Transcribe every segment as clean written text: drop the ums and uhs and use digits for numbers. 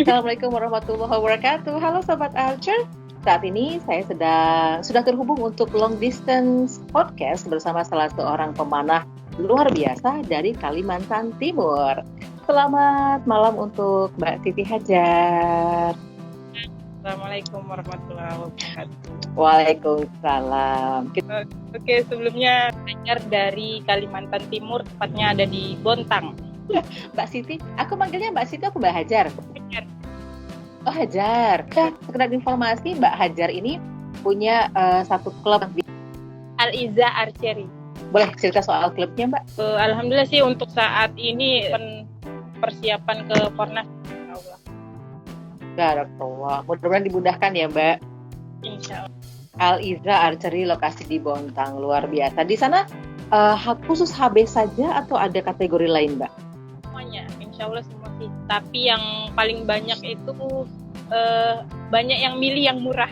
Assalamualaikum warahmatullahi wabarakatuh. Halo Sobat Archer. Saat ini saya sudah terhubung untuk long distance podcast bersama salah seorang pemanah luar biasa dari Kalimantan Timur. Selamat malam untuk Mbak Siti Hajar. Assalamualaikum warahmatullahi wabarakatuh. Waalaikumsalam. Oke, sebelumnya Hajar dari Kalimantan Timur, tepatnya ada di Bontang. Mbak Siti, aku manggilnya Mbak Siti, aku Mbak Hajar. Hajar. Oh Hajar. Sekedar informasi, Mbak Hajar ini punya satu klub. Al-Iza Archery. Boleh cerita soal klubnya, Mbak? Alhamdulillah sih untuk saat ini persiapan ke Pornas. Barakallah. Mudah-mudahan dimudahkan ya, Mbak. Insya Allah. Al-Iza Archery lokasi di Bontang, luar biasa. Di sana khusus HB saja atau ada kategori lain, Mbak? Semuanya, insya Allah semua sih. Tapi yang paling banyak itu banyak yang milih yang murah.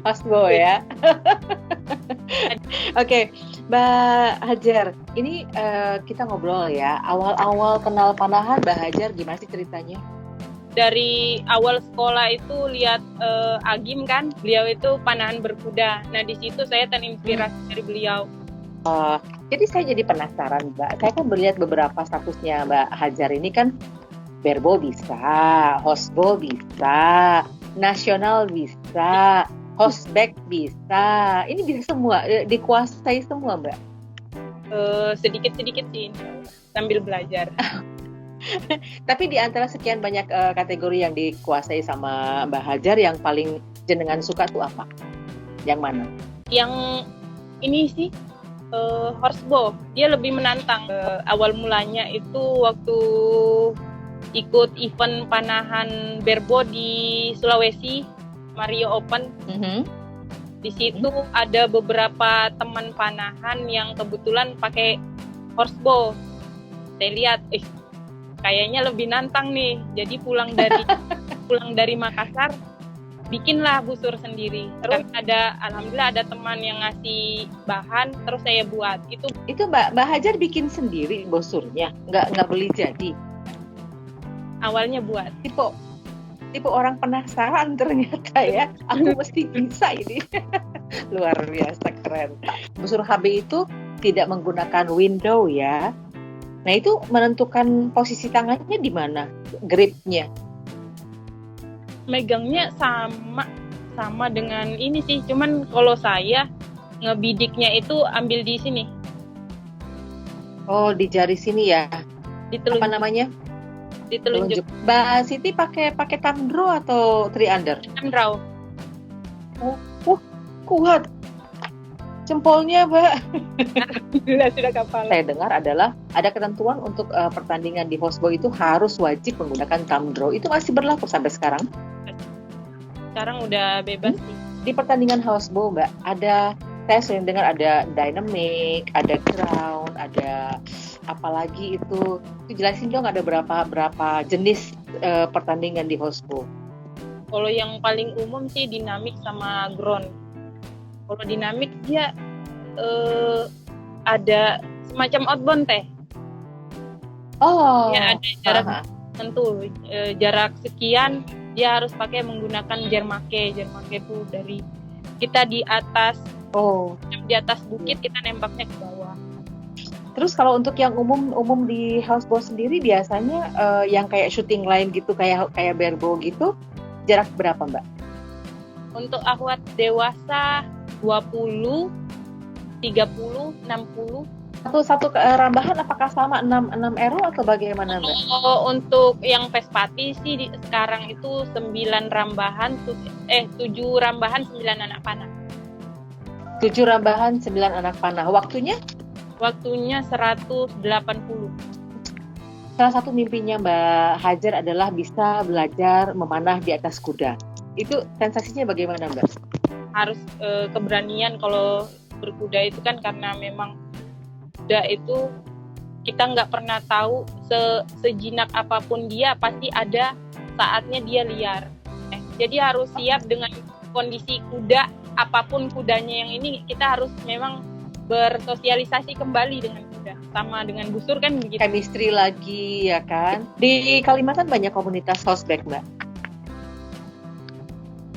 Hasbo ya. Oke, Mbak Hajar, ini kita ngobrol ya. Awal-awal kenal panahan Mbak Hajar, gimana sih ceritanya? Dari awal sekolah itu lihat Agim kan, beliau itu panahan berkuda. Nah di situ saya terinspirasi dari beliau. Jadi saya jadi penasaran, Mbak. Saya kan melihat beberapa statusnya Mbak Hajar ini kan Berbo bisa, Hosbo bisa, Nasional bisa, Hosbek bisa. Ini bisa semua, dikuasai semua, Mbak. Sedikit-sedikit sih, sambil belajar. Tapi di antara sekian banyak kategori yang dikuasai sama Mbak Hajar, yang paling jenengan suka tuh apa? Yang mana? Yang ini sih, horsebow. Dia lebih menantang. Awal mulanya itu waktu ikut event panahan berbo di Sulawesi, Mario Open. Di situ ada beberapa teman panahan yang kebetulan pakai horsebow. Saya lihat, kayaknya lebih nantang nih. Jadi pulang dari Makassar, bikinlah busur sendiri. Terus alhamdulillah ada teman yang ngasih bahan, terus saya buat. Itu Mbak Hajar bikin sendiri busurnya, nggak beli jadi. Awalnya buat. Tipe orang penasaran ternyata ya. Aku mesti bisa ini. Luar biasa keren. Busur HB itu tidak menggunakan window ya. Nah itu menentukan posisi tangannya di mana, gripnya. Megangnya sama dengan ini sih, cuman kalau saya ngebidiknya itu ambil di sini. Oh, di jari sini ya. Di telunjuk. Apa namanya? Di telunjuk. Mbak Siti pakai thumb draw atau 3 under? Thumb draw. Kuat. Jempolnya, Mbak. Alhamdulillah sudah kapal. Saya dengar adalah ada ketentuan untuk pertandingan di horsebow itu harus wajib menggunakan thumb draw. Itu masih berlaku sampai sekarang? Sekarang udah bebas sih. Di pertandingan horsebow, Mbak, saya sering dengar ada dynamic, ada ground, ada apalagi itu jelasin dong, ada berapa jenis pertandingan di horsebow. Kalau yang paling umum sih dinamik sama ground. Kalau dinamik dia ada semacam outbound teh. Oh. Ya ada jarak tentu, jarak sekian dia harus pakai menggunakan jermake. Jermake itu dari kita di atas bukit, kita nembaknya ke bawah. Terus kalau untuk yang umum di housebow sendiri biasanya yang kayak shooting line gitu, kayak barebow gitu, jarak berapa, Mbak? Untuk akhwat dewasa 20, 30, 60. Satu rambahan apakah sama 6 ero atau bagaimana, Mbak? Untuk yang Pespati sih sekarang itu 9 rambahan, 7 rambahan 9 anak panah. 7 rambahan 9 anak panah. Waktunya 180. Salah satu mimpinya Mbak Hajar adalah bisa belajar memanah di atas kuda. Itu sensasinya bagaimana, Mbak? Harus keberanian kalau berkuda itu kan, karena memang kuda itu kita nggak pernah tahu sejinak apapun dia, pasti ada saatnya dia liar. Jadi harus siap dengan kondisi kuda, apapun kudanya yang ini, kita harus memang bersosialisasi kembali dengan kuda. Sama dengan busur kan begitu. Chemistry lagi ya kan. Di Kalimantan banyak komunitas horseback, Mbak.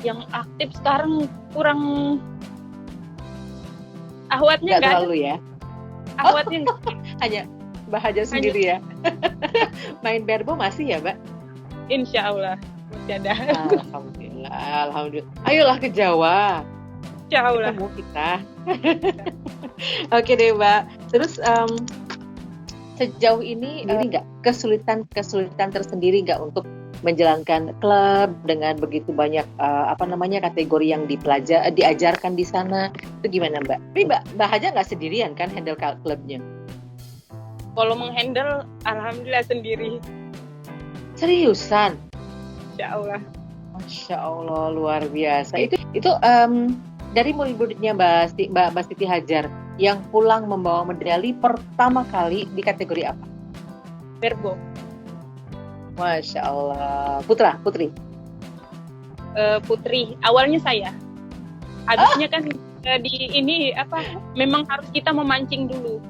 Yang aktif sekarang kurang, ahwatnya Nggak nggak ada. terlalu ya. Ahwatnya nggak ada. Hanya Mbak Haja sendiri ya. Main berbo masih ya, Mbak? Insya Allah masih ada. Alhamdulillah. Ayolah ke Jawa. Insya Allah. Ketemu kita. Oke deh, Mbak. Terus sejauh ini nggak kesulitan tersendiri nggak untuk menjalankan klub dengan begitu banyak kategori yang diajarkan di sana, itu gimana, Mbak? Tapi Mbak Haja nggak sendirian kan handle klubnya? Kalau menghandle, alhamdulillah sendiri. Seriusan? Insya Allah. Masya Allah, luar biasa. Itu dari murid-muridnya Mbak Siti Hajar yang pulang membawa medali pertama kali di kategori apa? Berbo. Masya Allah. Putri? Putri. Awalnya saya. Habisnya kan memang harus kita memancing dulu.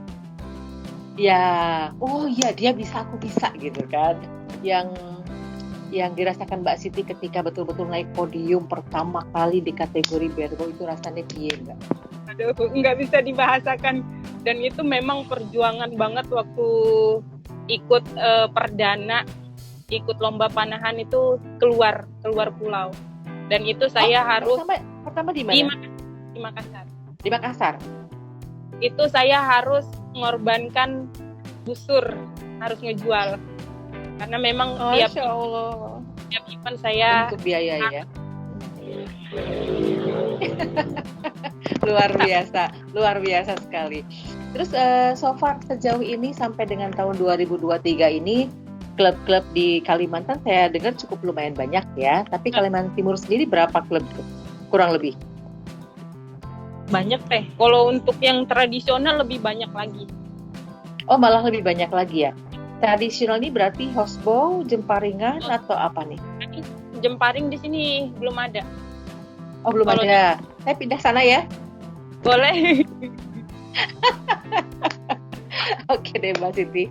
Ya, oh iya dia bisa, aku bisa gitu kan. Yang dirasakan Mbak Siti ketika betul-betul naik podium pertama kali di kategori berbo itu rasanya piye, Mbak? Aduh, nggak bisa dibahasakan. Dan itu memang perjuangan banget waktu ikut perdana, ikut lomba panahan itu keluar pulau. Dan itu saya harus pertama di mana? Di Makassar. Di Makassar. Itu saya harus mengorbankan busur, harus ngejual. Karena memang tiap event saya untuk biaya ya. luar biasa sekali. Terus so far sejauh ini sampai dengan tahun 2023 ini klub-klub di Kalimantan saya dengar cukup lumayan banyak ya. Tapi Kalimantan Timur sendiri berapa klub kurang lebih? Banyak teh. Kalau untuk yang tradisional lebih banyak lagi. Oh, malah lebih banyak lagi ya. Tradisional ini berarti horsebow, jemparingan atau apa nih? Jemparing di sini belum ada. Oh, belum ada. Saya pindah sana ya. Boleh. Oke deh Mbak Siti.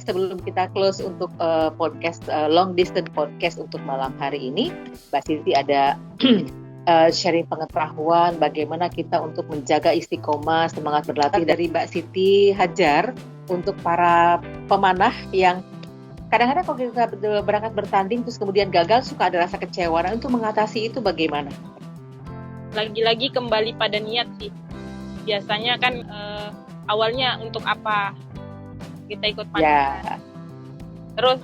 Sebelum kita close untuk podcast long distance podcast untuk malam hari ini, Mbak Siti ada sharing pengetahuan bagaimana kita untuk menjaga istiqomah, semangat berlatih dari Mbak Siti Hajar untuk para pemanah yang kadang-kadang kalau kita berangkat bertanding terus kemudian gagal suka ada rasa kecewa. Nah, untuk mengatasi itu bagaimana? Lagi-lagi kembali pada niat sih. Biasanya kan awalnya untuk apa kita ikut panahan. Terus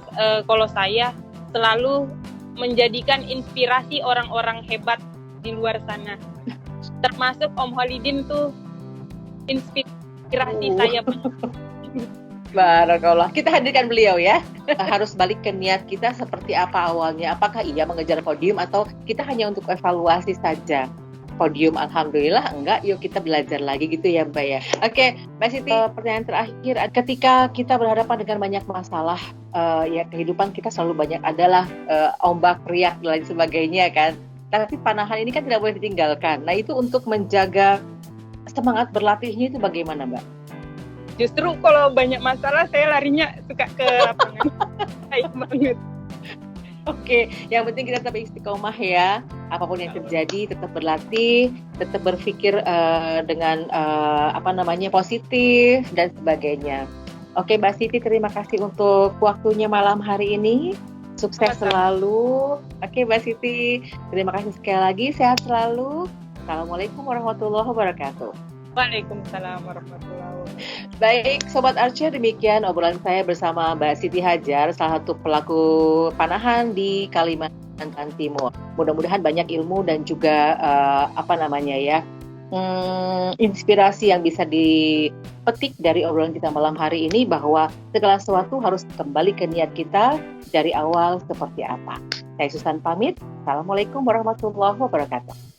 kalau saya selalu menjadikan inspirasi orang-orang hebat di luar sana. Termasuk Om Holidin tuh inspirasi saya. Barakallah. Kita hadirkan beliau ya. Harus balik ke niat kita seperti apa awalnya. Apakah iya mengejar podium atau kita hanya untuk evaluasi saja. Podium alhamdulillah enggak, yuk kita belajar lagi gitu ya Mbak ya. Oke, Mbak Siti, pertanyaan terakhir, ketika kita berhadapan dengan banyak masalah, ya kehidupan kita selalu banyak adalah ombak, riak dan lain sebagainya kan. Tapi panahan ini kan tidak boleh ditinggalkan. Nah itu untuk menjaga semangat berlatihnya itu bagaimana Mbak? Justru kalau banyak masalah saya larinya suka ke lapangan. Baik banget. Oke, yang penting kita tetap istiqomah ya. Apapun yang terjadi, tetap berlatih, tetap berpikir dengan positif dan sebagainya. Oke, Mbak Siti, terima kasih untuk waktunya malam hari ini. Sukses selalu. Oke, Mbak Siti, terima kasih sekali lagi. Sehat selalu. Assalamualaikum warahmatullahi wabarakatuh. Waalaikumsalam warahmatullahi wabarakatuh. Baik, Sobat Archer, demikian obrolan saya bersama Mbak Siti Hajar, salah satu pelaku panahan di Kalimantan Timur. Mudah-mudahan banyak ilmu dan juga inspirasi yang bisa dipetik dari obrolan kita malam hari ini, bahwa segala sesuatu harus kembali ke niat kita dari awal seperti apa. Saya Susan pamit. Assalamualaikum warahmatullahi wabarakatuh.